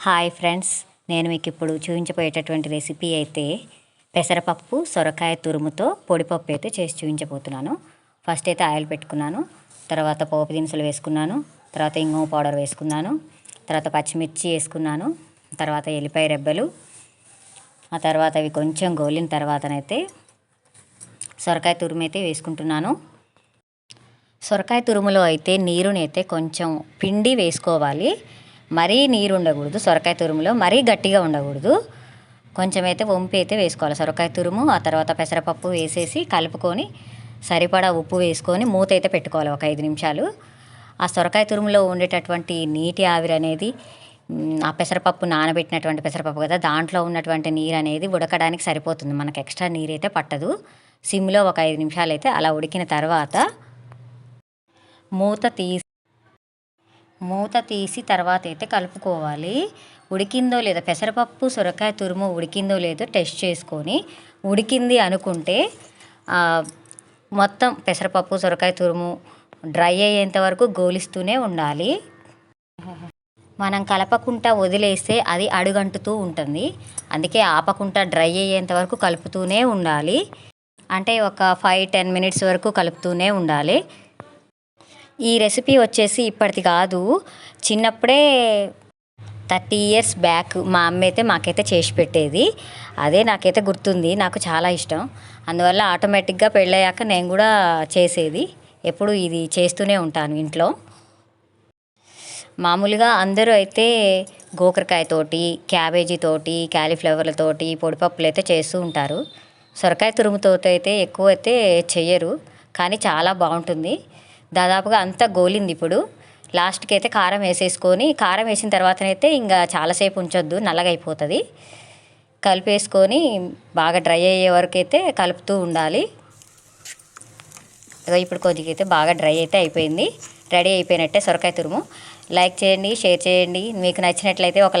Hi friends, నేను మీకు ఇప్పుడు చూపించబోయేటటువంటి రెసిపీ అయితే పెసరపప్పు సొరకాయ తురుముతో పొడిపప్పు అయితే చేసి చూపించబోతున్నాను. ఫస్ట్ అయితే ఆయిల్ పెట్టుకున్నాను, తర్వాత పోపు దినుసులు వేసుకున్నాను, తర్వాత ఇంగువ పౌడర్ వేసుకున్నాను, తర్వాత పచ్చిమిర్చి వేసుకున్నాను, తర్వాత ఎల్లిపాయ రెబ్బలు, ఆ తర్వాత అవి కొంచెం గోలిన తర్వాతనైతే సొరకాయ తురుము అయితే వేసుకుంటున్నాను. సొరకాయ తురుములో అయితే నీరునైతే కొంచెం పిండి వేసుకోవాలి. మరీ నీరు ఉండకూడదు, సొరకాయ తురుములో మరీ గట్టిగా ఉండకూడదు. కొంచెం అయితే వంపి అయితే వేసుకోవాలి సొరకాయ తురుము. ఆ తర్వాత పెసరపప్పు వేసేసి కలుపుకొని సరిపడా ఉప్పు వేసుకొని మూత అయితే పెట్టుకోవాలి ఒక 5 నిమిషాలు. ఆ సొరకాయ తురుములో ఉండేటటువంటి నీటి ఆవిరి అనేది ఆ పెసరపప్పు నానబెట్టినటువంటి పెసరపప్పు కదా, దాంట్లో ఉన్నటువంటి నీరు అనేది ఉడకడానికి సరిపోతుంది. మనకు ఎక్స్ట్రా నీరు అయితే పట్టదు. సిమ్లో ఒక 5 నిమిషాలు అయితే అలా ఉడికిన తర్వాత మూత తీసి తర్వాత అయితే కలుపుకోవాలి. ఉడికిందో లేదో పెసరపప్పు సొరకాయ తురుము ఉడికిందో లేదో టెస్ట్ చేసుకొని ఉడికింది అనుకుంటే మొత్తం పెసరపప్పు సొరకాయ తురుము డ్రై అయ్యేంత వరకు గోలిస్తూనే ఉండాలి. మనం కలపకుండా వదిలేస్తే అది అడుగంటుతూ ఉంటుంది. అందుకే ఆపకుండా డ్రై అయ్యేంత వరకు కలుపుతూనే ఉండాలి. అంటే ఒక 5-10 మినిట్స్ వరకు కలుపుతూనే ఉండాలి. ఈ రెసిపీ వచ్చేసి ఇప్పటిది కాదు, చిన్నప్పుడే 30 ఇయర్స్ బ్యాక్ మా అమ్మ అయితే మాకైతే చేసి పెట్టేది. అదే నాకైతే గుర్తుంది, నాకు చాలా ఇష్టం. అందువల్ల ఆటోమేటిక్గా పెళ్ళయ్యాక నేను కూడా చేసేది, ఎప్పుడు ఇది చేస్తూనే ఉంటాను ఇంట్లో. మామూలుగా అందరూ అయితే గోకరకాయతోటి, క్యాబేజీతోటి, క్యాలీఫ్లవర్లతోటి పొడిపప్పులు అయితే చేస్తూ ఉంటారు. సొరకాయ తురుముతో అయితే ఎక్కువ అయితే చెయ్యరు, కానీ చాలా బాగుంటుంది. దాదాపుగా అంతా గోలింది. ఇప్పుడు లాస్ట్కి అయితే కారం వేసేసుకొని, కారం వేసిన తర్వాతనైతే ఇంకా చాలాసేపు ఉంచొద్దు, నల్లగా అయిపోతుంది. కలిపేసుకొని బాగా డ్రై అయ్యే వరకు అయితే కలుపుతూ ఉండాలి. ఇప్పుడు కొద్దిగా అయితే బాగా డ్రై అయితే అయిపోయింది. రెడీ అయిపోయినట్టే సొరకాయ తురుము. లైక్ చేయండి, షేర్ చేయండి. మీకు నచ్చినట్లయితే ఒక లైక్